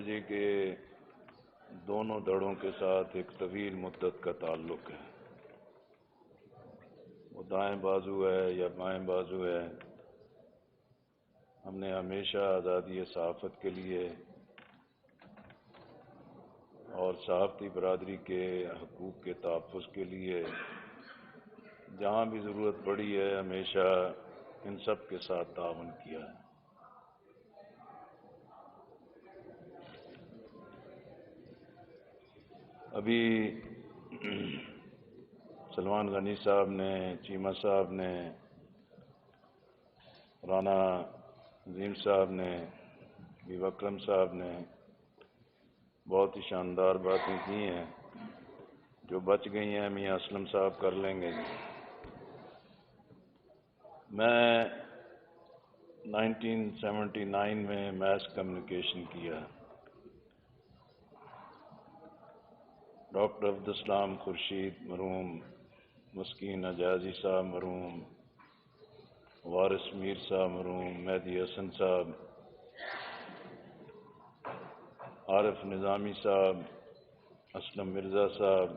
جی کے دونوں دڑوں کے ساتھ ایک طویل مدت کا تعلق ہے۔ وہ دائیں بازو ہے یا بائیں بازو ہے، ہم نے ہمیشہ آزادی صحافت کے لیے اور صحافتی برادری کے حقوق کے تحفظ کے لیے جہاں بھی ضرورت پڑی ہے ہمیشہ ان سب کے ساتھ تعاون کیا ہے۔ ابھی سلمان غنی صاحب نے، چیمہ صاحب نے، رانا عظیم صاحب نے، ویو اکرم صاحب نے بہت ہی شاندار باتیں کی ہیں۔ جو بچ گئی ہیں میاں اسلم صاحب کر لیں گے۔ میں 1979 میں میس کمیونیکیشن کیا۔ ڈاکٹر عبدالسلام خورشید مرحوم، مسکین اجازی صاحب مرحوم، وارث میر صاحب مرحوم، مہدی حسن صاحب، عارف نظامی صاحب، اسلم مرزا صاحب،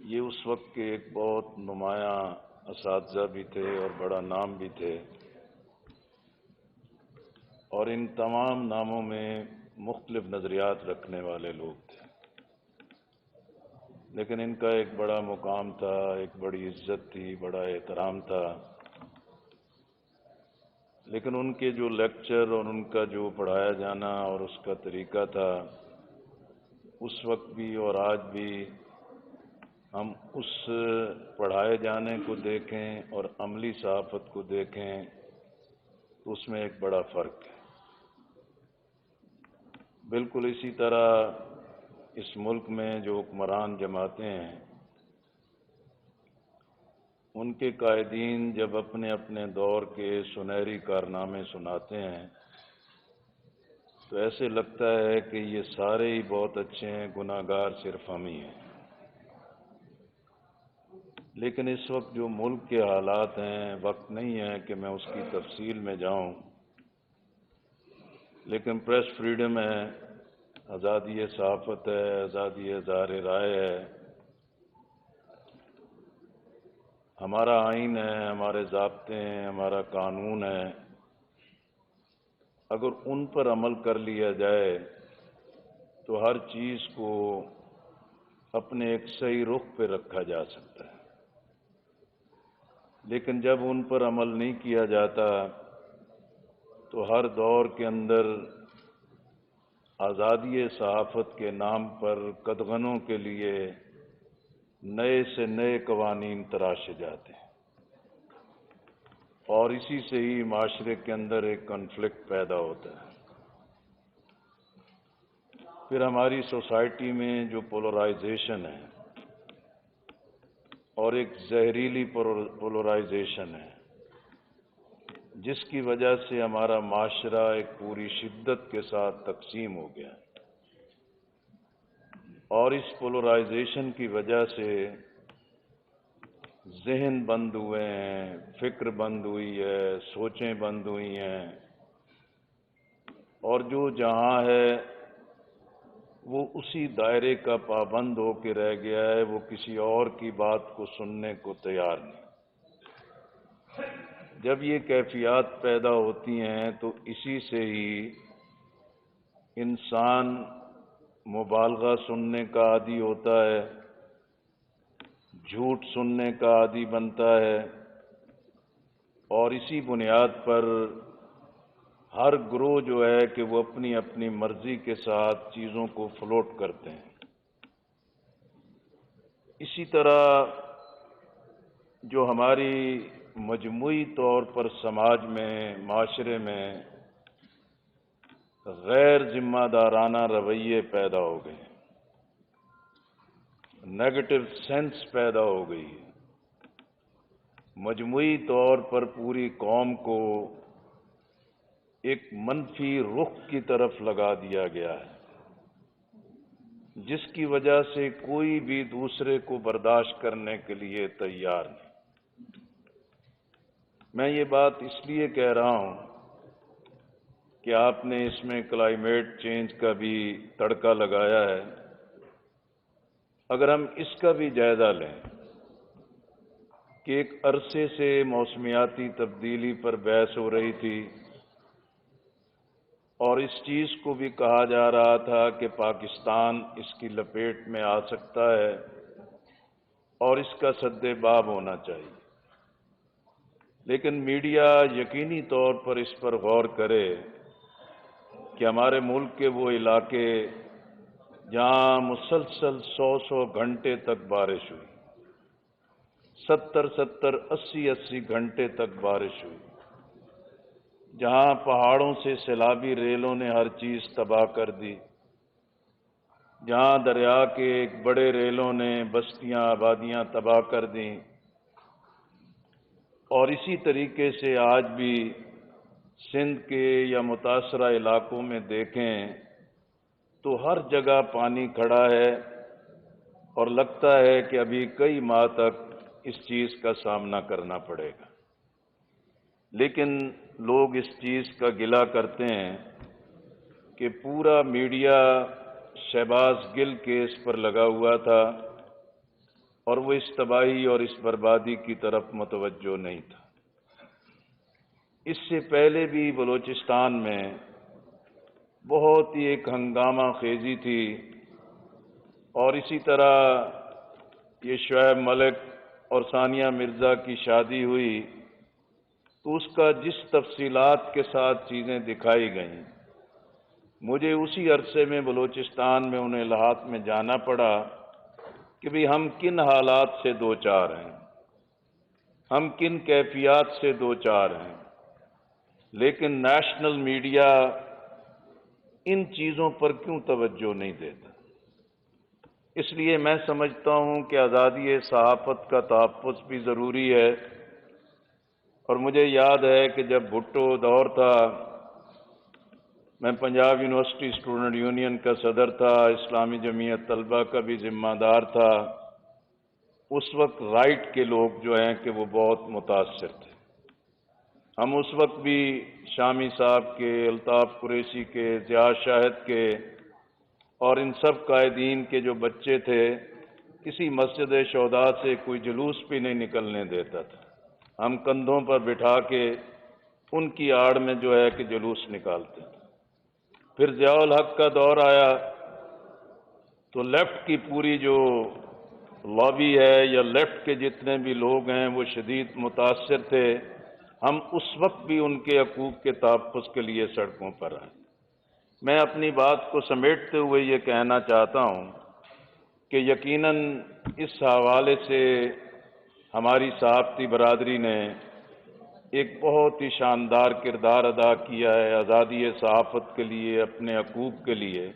یہ اس وقت کے ایک بہت نمایاں اساتذہ بھی تھے اور بڑا نام بھی تھے، اور ان تمام ناموں میں مختلف نظریات رکھنے والے لوگ تھے، لیکن ان کا ایک بڑا مقام تھا، ایک بڑی عزت تھی، بڑا احترام تھا۔ لیکن ان کے جو لیکچر اور ان کا جو پڑھایا جانا اور اس کا طریقہ تھا، اس وقت بھی اور آج بھی ہم اس پڑھائے جانے کو دیکھیں اور عملی صحافت کو دیکھیں تو اس میں ایک بڑا فرق ہے۔ بالکل اسی طرح اس ملک میں جو حکمران جماعتیں ہیں، ان کے قائدین جب اپنے اپنے دور کے سنہری کارنامے سناتے ہیں تو ایسے لگتا ہے کہ یہ سارے ہی بہت اچھے ہیں، گناہ گار صرف ہم ہی ہیں۔ لیکن اس وقت جو ملک کے حالات ہیں، وقت نہیں ہے کہ میں اس کی تفصیل میں جاؤں، لیکن پریس فریڈم ہے، آزادی صحافت ہے، آزادی اظہار رائے ہے، ہمارا آئین ہے، ہمارے ضابطے ہیں، ہمارا قانون ہے۔ اگر ان پر عمل کر لیا جائے تو ہر چیز کو اپنے ایک صحیح رخ پہ رکھا جا سکتا ہے، لیکن جب ان پر عمل نہیں کیا جاتا تو ہر دور کے اندر آزادی صحافت کے نام پر قدغنوں کے لیے نئے سے نئے قوانین تراشے جاتے ہیں، اور اسی سے ہی معاشرے کے اندر ایک کنفلکٹ پیدا ہوتا ہے۔ پھر ہماری سوسائٹی میں جو پولرائزیشن ہے، اور ایک زہریلی پولرائزیشن ہے، جس کی وجہ سے ہمارا معاشرہ ایک پوری شدت کے ساتھ تقسیم ہو گیا، اور اس پولرائزیشن کی وجہ سے ذہن بند ہوئے ہیں، فکر بند ہوئی ہے، سوچیں بند ہوئی ہیں، اور جو جہاں ہے وہ اسی دائرے کا پابند ہو کے رہ گیا ہے، وہ کسی اور کی بات کو سننے کو تیار نہیں۔ جب یہ کیفیات پیدا ہوتی ہیں تو اسی سے ہی انسان مبالغہ سننے کا عادی ہوتا ہے، جھوٹ سننے کا عادی بنتا ہے، اور اسی بنیاد پر ہر گروہ جو ہے کہ وہ اپنی اپنی مرضی کے ساتھ چیزوں کو فلوٹ کرتے ہیں۔ اسی طرح جو ہماری مجموعی طور پر سماج میں، معاشرے میں غیر ذمہ دارانہ رویے پیدا ہو گئے، نیگیٹو سینس پیدا ہو گئی، مجموعی طور پر پوری قوم کو ایک منفی رخ کی طرف لگا دیا گیا ہے، جس کی وجہ سے کوئی بھی دوسرے کو برداشت کرنے کے لیے تیار نہیں۔ میں یہ بات اس لیے کہہ رہا ہوں کہ آپ نے اس میں کلائمیٹ چینج کا بھی تڑکا لگایا ہے۔ اگر ہم اس کا بھی جائزہ لیں کہ ایک عرصے سے موسمیاتی تبدیلی پر بحث ہو رہی تھی اور اس چیز کو بھی کہا جا رہا تھا کہ پاکستان اس کی لپیٹ میں آ سکتا ہے اور اس کا سد باب ہونا چاہیے، لیکن میڈیا یقینی طور پر اس پر غور کرے کہ ہمارے ملک کے وہ علاقے جہاں مسلسل 100 گھنٹے تک بارش ہوئی، 70 80 گھنٹے تک بارش ہوئی، جہاں پہاڑوں سے سیلابی ریلوں نے ہر چیز تباہ کر دی، جہاں دریا کے ایک بڑے ریلوں نے بستیاں آبادیاں تباہ کر دیں، اور اسی طریقے سے آج بھی سندھ کے یا متاثرہ علاقوں میں دیکھیں تو ہر جگہ پانی کھڑا ہے اور لگتا ہے کہ ابھی کئی ماہ تک اس چیز کا سامنا کرنا پڑے گا۔ لیکن لوگ اس چیز کا گلہ کرتے ہیں کہ پورا میڈیا شہباز گل کیس پر لگا ہوا تھا اور وہ اس تباہی اور اس بربادی کی طرف متوجہ نہیں تھا۔ اس سے پہلے بھی بلوچستان میں بہت ہی ایک ہنگامہ خیزی تھی، اور اسی طرح یہ شعیب ملک اور ثانیہ مرزا کی شادی ہوئی تو اس کا جس تفصیلات کے ساتھ چیزیں دکھائی گئیں، مجھے اسی عرصے میں بلوچستان میں انہیں احاطے میں جانا پڑا کہ بھی ہم کن حالات سے دوچار ہیں، ہم کن کیفیات سے دوچار ہیں، لیکن نیشنل میڈیا ان چیزوں پر کیوں توجہ نہیں دیتا؟ اس لیے میں سمجھتا ہوں کہ آزادی صحافت کا تحفظ بھی ضروری ہے، اور مجھے یاد ہے کہ جب بھٹو دور تھا، میں پنجاب یونیورسٹی اسٹوڈنٹ یونین کا صدر تھا، اسلامی جمعیت طلبہ کا بھی ذمہ دار تھا، اس وقت رائٹ کے لوگ جو ہیں کہ وہ بہت متاثر تھے۔ ہم اس وقت بھی شامی صاحب کے، الطاف قریشی کے، ضیاء شاہد کے اور ان سب قائدین کے جو بچے تھے، کسی مسجد شہداء سے کوئی جلوس بھی نہیں نکلنے دیتا تھا، ہم کندھوں پر بٹھا کے ان کی آڑ میں جو ہے کہ جلوس نکالتے تھے۔ پھر ضیاء الحق کا دور آیا تو لیفٹ کی پوری جو لابی ہے یا لیفٹ کے جتنے بھی لوگ ہیں وہ شدید متاثر تھے، ہم اس وقت بھی ان کے حقوق کے تحفظ کے لیے سڑکوں پر آئے۔ میں اپنی بات کو سمیٹتے ہوئے یہ کہنا چاہتا ہوں کہ یقیناً اس حوالے سے ہماری صحافتی برادری نے ایک بہت ہی شاندار کردار ادا کیا ہے آزادی صحافت کے لیے، اپنے حقوق کے لیے،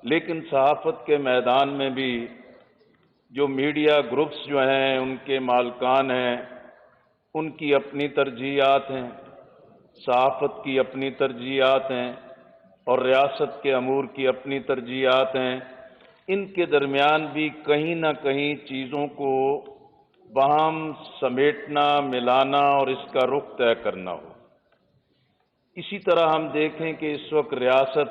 لیکن صحافت کے میدان میں بھی جو میڈیا گروپس جو ہیں، ان کے مالکان ہیں، ان کی اپنی ترجیحات ہیں، صحافت کی اپنی ترجیحات ہیں، اور ریاست کے امور کی اپنی ترجیحات ہیں۔ ان کے درمیان بھی کہیں نہ کہیں چیزوں کو باہم سمیٹنا، ملانا اور اس کا رخ طے کرنا ہو۔ اسی طرح ہم دیکھیں کہ اس وقت ریاست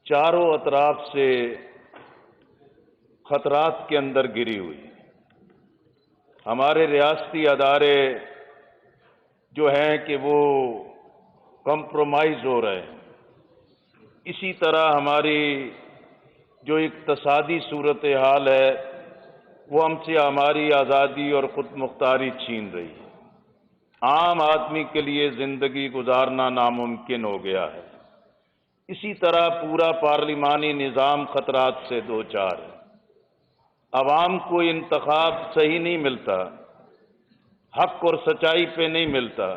چاروں اطراف سے خطرات کے اندر گری ہوئی ہے۔ ہمارے ریاستی ادارے جو ہیں کہ وہ کمپرومائز ہو رہے ہیں، اسی طرح ہماری جو اقتصادی صورتحال ہے وہ ہم سے ہماری آزادی اور خود مختاری چھین رہی ہے، عام آدمی کے لیے زندگی گزارنا ناممکن ہو گیا ہے۔ اسی طرح پورا پارلیمانی نظام خطرات سے دوچار ہے، عوام کو انتخاب صحیح نہیں ملتا، حق اور سچائی پہ نہیں ملتا۔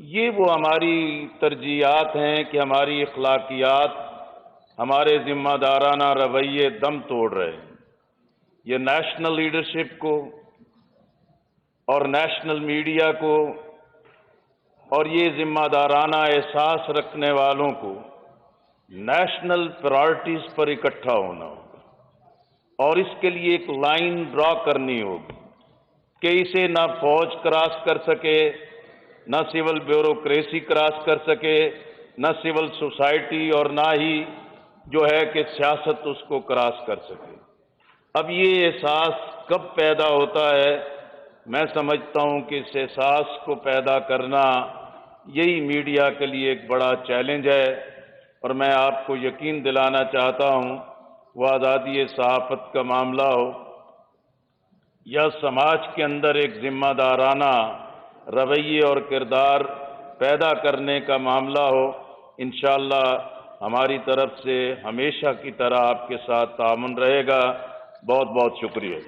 یہ وہ ہماری ترجیحات ہیں کہ ہماری اخلاقیات، ہمارے ذمہ دارانہ رویے دم توڑ رہے ہیں۔ یہ نیشنل لیڈرشپ کو اور نیشنل میڈیا کو اور یہ ذمہ دارانہ احساس رکھنے والوں کو نیشنل پرائرٹیز پر اکٹھا ہونا ہوگا، اور اس کے لیے ایک لائن ڈرا کرنی ہوگی کہ اسے نہ فوج کراس کر سکے، نہ سول بیوروکریسی کراس کر سکے، نہ سول سوسائٹی، اور نہ ہی جو ہے کہ سیاست اس کو کراس کر سکے۔ اب یہ احساس کب پیدا ہوتا ہے؟ میں سمجھتا ہوں کہ اس احساس کو پیدا کرنا یہی میڈیا کے لیے ایک بڑا چیلنج ہے، اور میں آپ کو یقین دلانا چاہتا ہوں، وہ آزادی صحافت کا معاملہ ہو یا سماج کے اندر ایک ذمہ دارانہ رویے اور کردار پیدا کرنے کا معاملہ ہو، انشاءاللہ ہماری طرف سے ہمیشہ کی طرح آپ کے ساتھ تعاون رہے گا۔ بہت بہت شکریہ۔